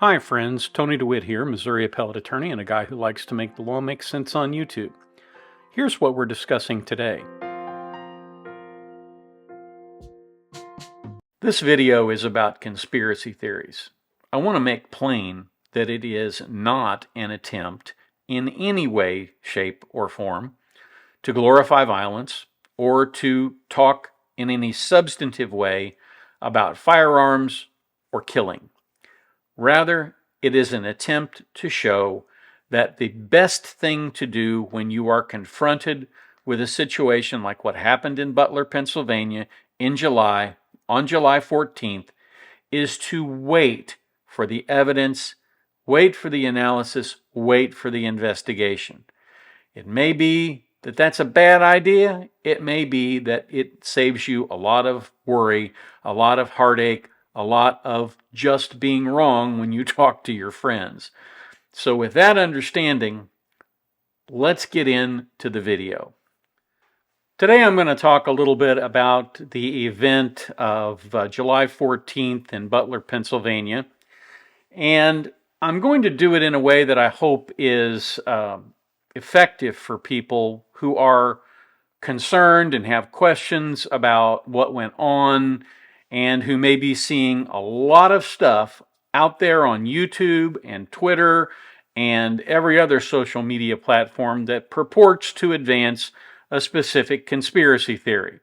Hi friends, Tony DeWitt here, Missouri appellate attorney and a guy who likes to make the law make sense on YouTube. Here's what we're discussing today. This video is about conspiracy theories. I want to make plain that it is not an attempt in any way, shape, or form to glorify violence or to talk in any substantive way about firearms or killing. Rather, it is an attempt to show that the best thing to do when you are confronted with a situation like what happened in Butler, Pennsylvania on July 14th is to wait for the evidence, wait for the analysis, wait for the investigation. It may be that that's a bad idea. It may be that it saves you a lot of worry, a lot of heartache, a lot of just being wrong when you talk to your friends. So with that understanding, let's get into the video. Today I'm going to talk a little bit about the event of July 14th in Butler, Pennsylvania. And I'm going to do it in a way that I hope is effective for people who are concerned and have questions about what went on and who may be seeing a lot of stuff out there on YouTube and Twitter and every other social media platform that purports to advance a specific conspiracy theory.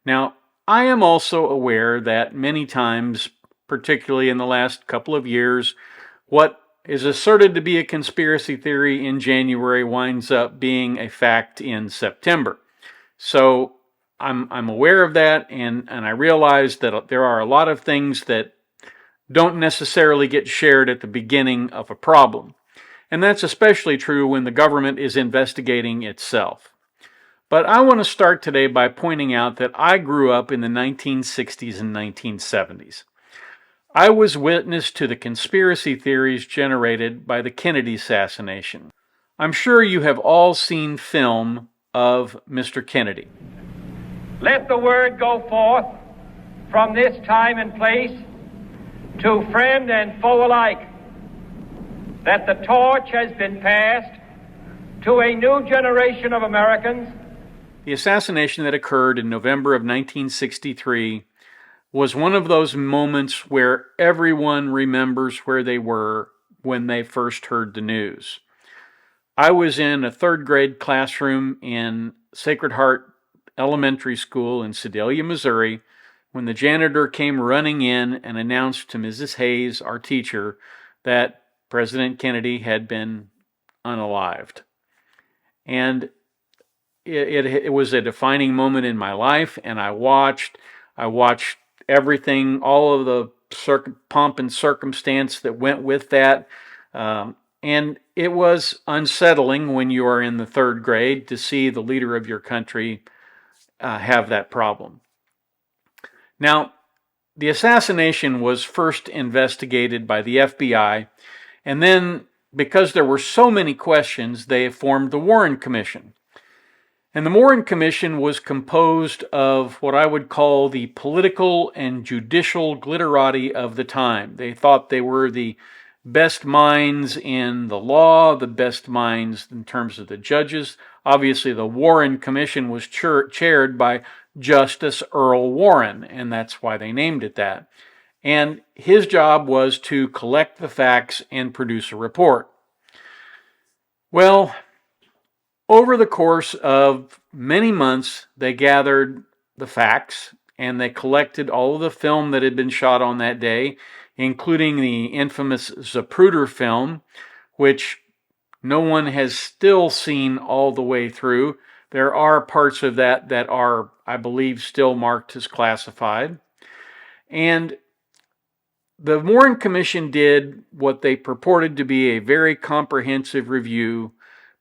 Now, I am also aware that many times, particularly in the last couple of years, what is asserted to be a conspiracy theory in January winds up being a fact in September. So I'm aware of that, and I realize that there are a lot of things that don't necessarily get shared at the beginning of a problem. And that's especially true when the government is investigating itself. But I want to start today by pointing out that I grew up in the 1960s and 1970s. I was witness to the conspiracy theories generated by the Kennedy assassination. I'm sure you have all seen film of Mr. Kennedy. Let the word go forth from this time and place to friend and foe alike that the torch has been passed to a new generation of Americans. The assassination that occurred in November of 1963 was one of those moments where everyone remembers where they were when they first heard the news. I was in a third grade classroom in Sacred Heart Elementary School in Sedalia, Missouri, when the janitor came running in and announced to Mrs. Hayes, our teacher, that President Kennedy had been unalived. And it was a defining moment in my life, and I watched everything, all of the pomp and circumstance that went with that. And it was unsettling when you are in the third grade to see the leader of your country have that problem. Now, the assassination was first investigated by the FBI, and then, because there were so many questions, they formed the Warren Commission. And the Warren Commission was composed of what I would call the political and judicial glitterati of the time. They thought they were the best minds in the law, the best minds in terms of the judges. Obviously, the Warren Commission was chaired by Justice Earl Warren, and that's why they named it that. And his job was to collect the facts and produce a report. Well, over the course of many months, they gathered the facts and they collected all of the film that had been shot on that day, including the infamous Zapruder film, which no one has still seen all the way through. There are parts of that that are, I believe, still marked as classified. And the Warren Commission did what they purported to be a very comprehensive review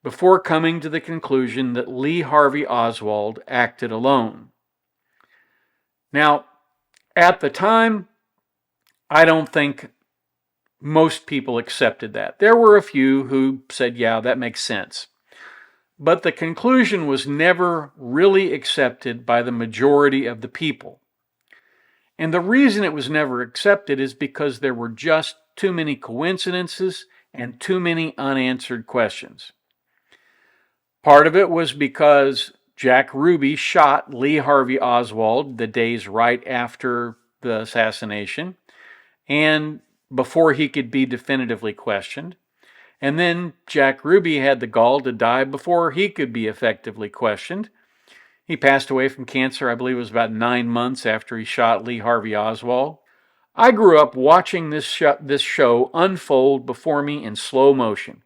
before coming to the conclusion that Lee Harvey Oswald acted alone. Now, at the time, I don't think most people accepted that. There were a few who said, yeah, that makes sense. But the conclusion was never really accepted by the majority of the people. And the reason it was never accepted is because there were just too many coincidences and too many unanswered questions. Part of it was because Jack Ruby shot Lee Harvey Oswald the days right after the assassination and before he could be definitively questioned. And then Jack Ruby had the gall to die before he could be effectively questioned. He passed away from cancer, I believe it was about 9 months after he shot Lee Harvey Oswald. I grew up watching this show unfold before me in slow motion.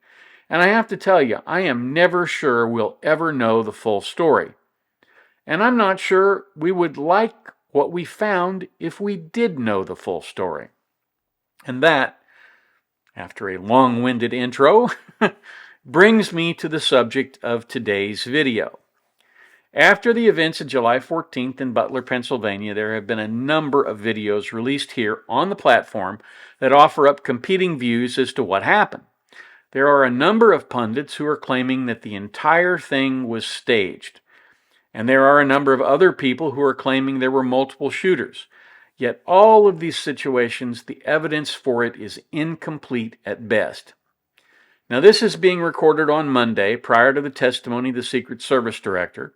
And I have to tell you, I am never sure we'll ever know the full story. And I'm not sure we would like what we found if we did know the full story. And that, after a long-winded intro, brings me to the subject of today's video. After the events of July 14th in Butler, Pennsylvania, there have been a number of videos released here on the platform that offer up competing views as to what happened. There are a number of pundits who are claiming that the entire thing was staged. And there are a number of other people who are claiming there were multiple shooters. Yet all of these situations, the evidence for it is incomplete at best. Now, this is being recorded on Monday prior to the testimony of the Secret Service Director.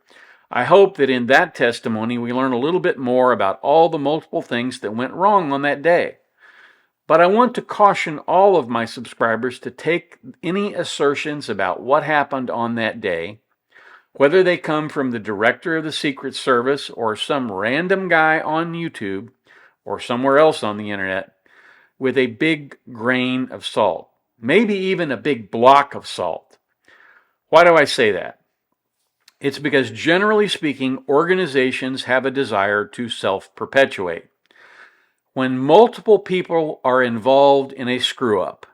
I hope that in that testimony we learn a little bit more about all the multiple things that went wrong on that day. But I want to caution all of my subscribers to take any assertions about what happened on that day, whether they come from the director of the Secret Service or some random guy on YouTube or somewhere else on the internet, with a big grain of salt, maybe even a big block of salt. Why do I say that? It's because generally speaking, organizations have a desire to self-perpetuate. When multiple people are involved in a screw-up,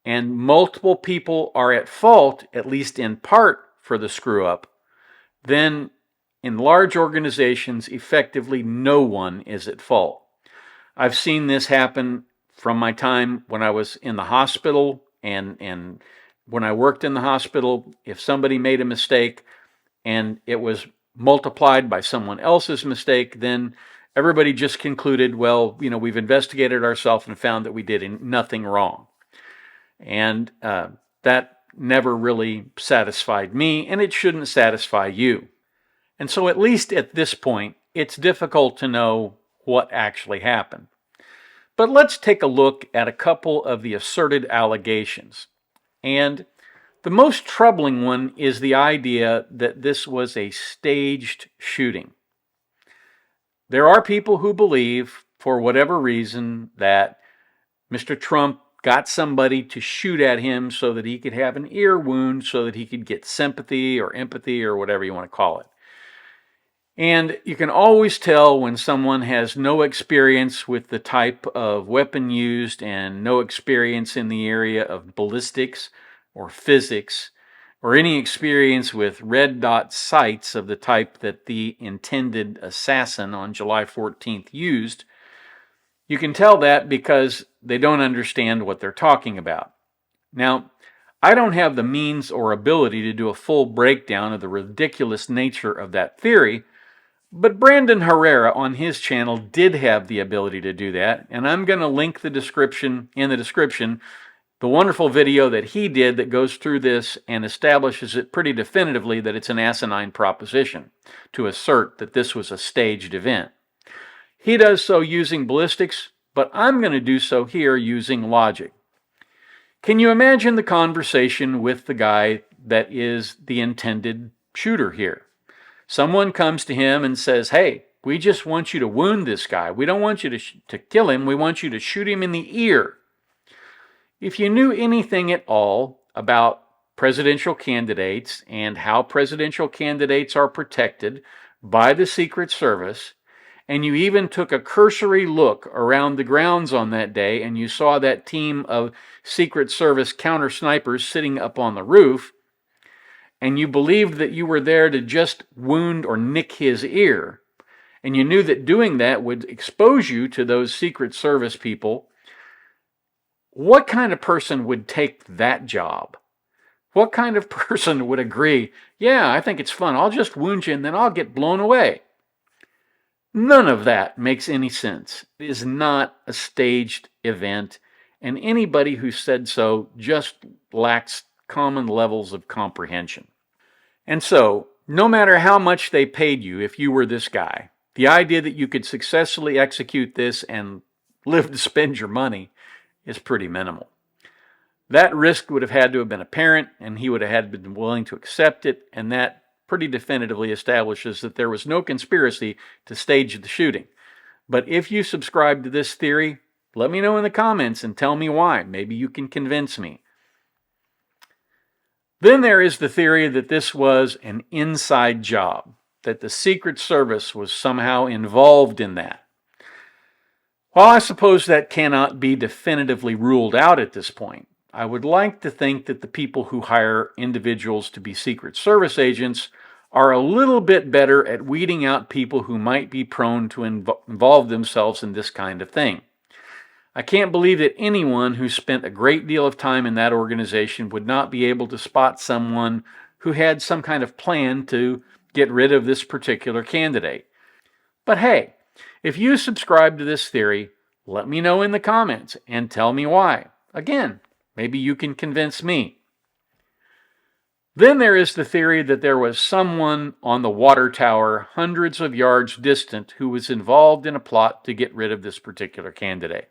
and multiple people are at fault, at least in part, for the screw-up, then in large organizations, effectively no one is at fault. I've seen this happen from my time when I was in the hospital and when I worked in the hospital. If somebody made a mistake and it was multiplied by someone else's mistake, then everybody just concluded, well, we've investigated ourselves and found that we did nothing wrong. And that never really satisfied me, and it shouldn't satisfy you. And so at least at this point, it's difficult to know what actually happened. But let's take a look at a couple of the asserted allegations. And the most troubling one is the idea that this was a staged shooting. There are people who believe, for whatever reason, that Mr. Trump got somebody to shoot at him so that he could have an ear wound, so that he could get sympathy or empathy or whatever you want to call it. And you can always tell when someone has no experience with the type of weapon used and no experience in the area of ballistics or physics or any experience with red dot sights of the type that the intended assassin on July 14th used. You can tell that because they don't understand what they're talking about. Now, I don't have the means or ability to do a full breakdown of the ridiculous nature of that theory, but Brandon Herrera on his channel did have the ability to do that, and I'm going to link in the description the wonderful video that he did that goes through this and establishes it pretty definitively that it's an asinine proposition to assert that this was a staged event. He does so using ballistics, but I'm going to do so here using logic. Can you imagine the conversation with the guy that is the intended shooter here? Someone comes to him and says, hey, we just want you to wound this guy. We don't want you to kill him. We want you to shoot him in the ear. If you knew anything at all about presidential candidates and how presidential candidates are protected by the Secret Service, and you even took a cursory look around the grounds on that day and you saw that team of Secret Service counter snipers sitting up on the roof, and you believed that you were there to just wound or nick his ear, and you knew that doing that would expose you to those Secret Service people, what kind of person would take that job? What kind of person would agree, yeah, I think it's fun, I'll just wound you and then I'll get blown away? None of that makes any sense. It is not a staged event, and anybody who said so just lacks common levels of comprehension. And so, no matter how much they paid you if you were this guy, the idea that you could successfully execute this and live to spend your money is pretty minimal. That risk would have had to have been apparent, and he would have had to been willing to accept it, and that pretty definitively establishes that there was no conspiracy to stage the shooting. But if you subscribe to this theory, let me know in the comments and tell me why. Maybe you can convince me. Then there is the theory that this was an inside job, that the Secret Service was somehow involved in that. While I suppose that cannot be definitively ruled out at this point, I would like to think that the people who hire individuals to be Secret Service agents are a little bit better at weeding out people who might be prone to involve themselves in this kind of thing. I can't believe that anyone who spent a great deal of time in that organization would not be able to spot someone who had some kind of plan to get rid of this particular candidate. But hey, if you subscribe to this theory, let me know in the comments and tell me why. Again, maybe you can convince me. Then there is the theory that there was someone on the water tower hundreds of yards distant who was involved in a plot to get rid of this particular candidate.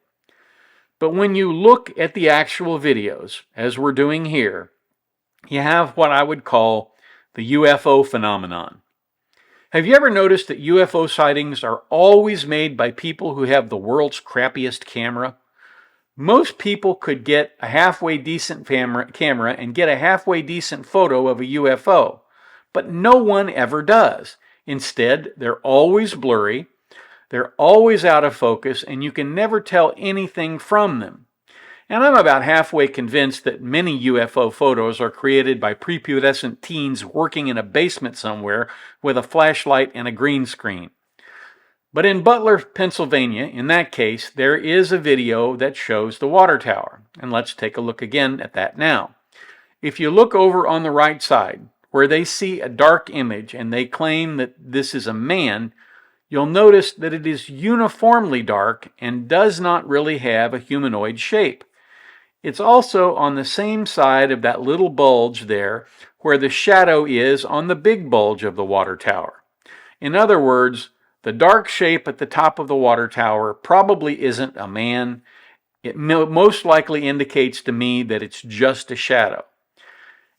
But when you look at the actual videos, as we're doing here, you have what I would call the UFO phenomenon. Have you ever noticed that UFO sightings are always made by people who have the world's crappiest camera? Most people could get a halfway decent camera and get a halfway decent photo of a UFO, but no one ever does. Instead, they're always blurry, they're always out of focus, and you can never tell anything from them. And I'm about halfway convinced that many UFO photos are created by prepubescent teens working in a basement somewhere with a flashlight and a green screen. But in Butler, Pennsylvania, in that case, there is a video that shows the water tower. And let's take a look again at that now. If you look over on the right side, where they see a dark image and they claim that this is a man, you'll notice that it is uniformly dark and does not really have a humanoid shape. It's also on the same side of that little bulge there where the shadow is on the big bulge of the water tower. In other words, the dark shape at the top of the water tower probably isn't a man. It most likely indicates to me that it's just a shadow.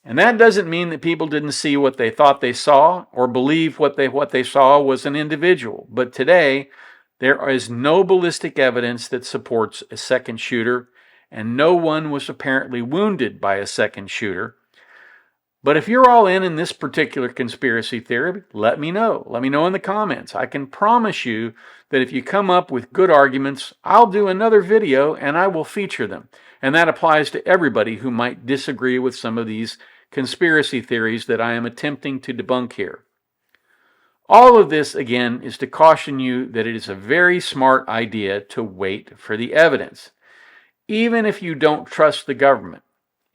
And that doesn't mean that people didn't see what they thought they saw or believe what they saw was an individual. But today, there is no ballistic evidence that supports a second shooter, and no one was apparently wounded by a second shooter. But if you're all in this particular conspiracy theory, let me know. Let me know in the comments. I can promise you that if you come up with good arguments, I'll do another video and I will feature them. And that applies to everybody who might disagree with some of these conspiracy theories that I am attempting to debunk here. All of this, again, is to caution you that it is a very smart idea to wait for the evidence. Even if you don't trust the government,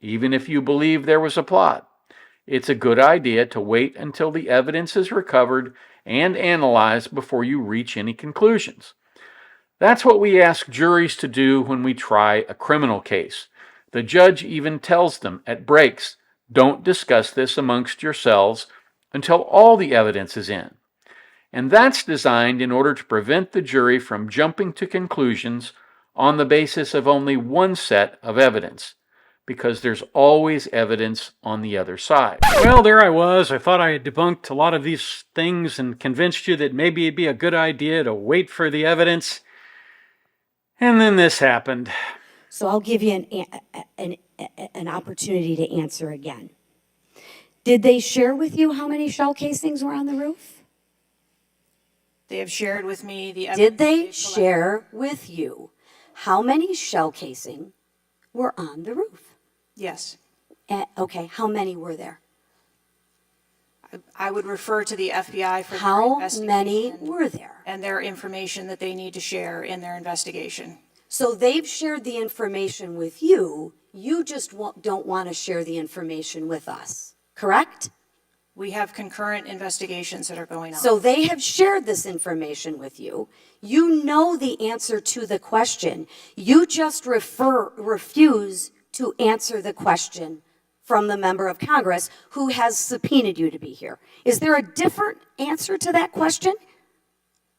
even if you believe there was a plot, it's a good idea to wait until the evidence is recovered and analyzed before you reach any conclusions. That's what we ask juries to do when we try a criminal case. The judge even tells them at breaks, don't discuss this amongst yourselves until all the evidence is in. And that's designed in order to prevent the jury from jumping to conclusions on the basis of only one set of evidence, because there's always evidence on the other side. Well, there I was. I thought I had debunked a lot of these things and convinced you that maybe it'd be a good idea to wait for the evidence. And then this happened. So I'll give you an opportunity to answer again. Did they share with you how many shell casings were on the roof? They have shared with me the Did they share with you how many shell casing were on the roof? Yes. Okay, how many were there? I would refer to the FBI for their How investigation many were there? and their information that they need to share in their investigation. So they've shared the information with you. You just don't want to share the information with us, correct? We have concurrent investigations that are going on. So they have shared this information with you. You know the answer to the question. You just refuse to answer the question from the member of Congress who has subpoenaed you to be here. Is there a different answer to that question?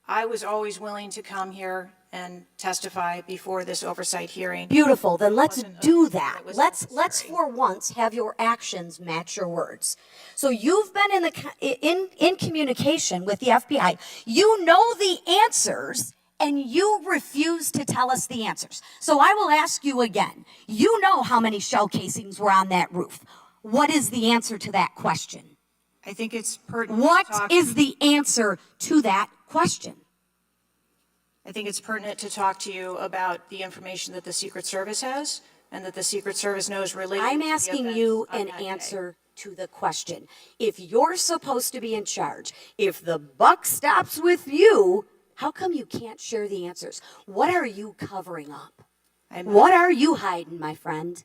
I was always willing to come here and testify before this oversight hearing. Beautiful, then let's Wasn't a- do that. it was Let's necessary. for once have your actions match your words. So you've been in communication with the FBI. You know the answers and you refuse to tell us the answers. So I will ask you again. You know how many shell casings were on that roof. What is the answer to that question? I think it's pertinent. What to talk, is the answer to that question? I think it's pertinent to talk to you about the information that the Secret Service has and that the Secret Service knows related. I'm to the asking events you of an that day. answer to the question. If you're supposed to be in charge, if the buck stops with you, how come you can't share the answers? What are you covering up? What are you hiding, my friend?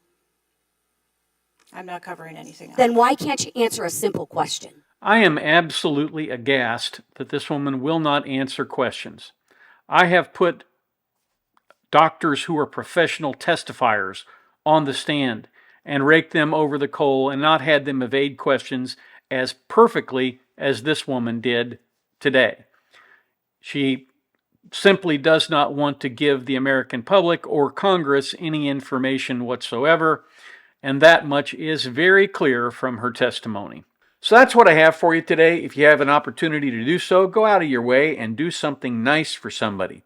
I'm not covering anything up. Then why can't you answer a simple question? I am absolutely aghast that this woman will not answer questions. I have put doctors who are professional testifiers on the stand and raked them over the coal and not had them evade questions as perfectly as this woman did today. She simply does not want to give the American public or Congress any information whatsoever, and that much is very clear from her testimony. So that's what I have for you today. If you have an opportunity to do so, go out of your way and do something nice for somebody.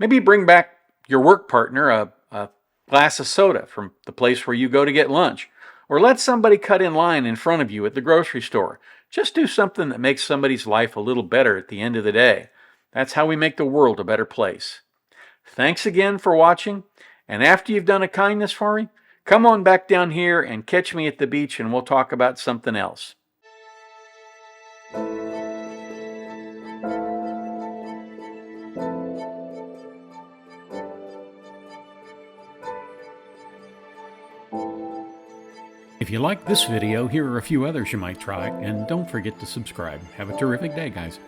Maybe bring back your work partner a glass of soda from the place where you go to get lunch. Or let somebody cut in line in front of you at the grocery store. Just do something that makes somebody's life a little better at the end of the day. That's how we make the world a better place. Thanks again for watching. And after you've done a kindness for me, come on back down here and catch me at the beach and we'll talk about something else. If you like this video, here are a few others you might try, and don't forget to subscribe. Have a terrific day, guys.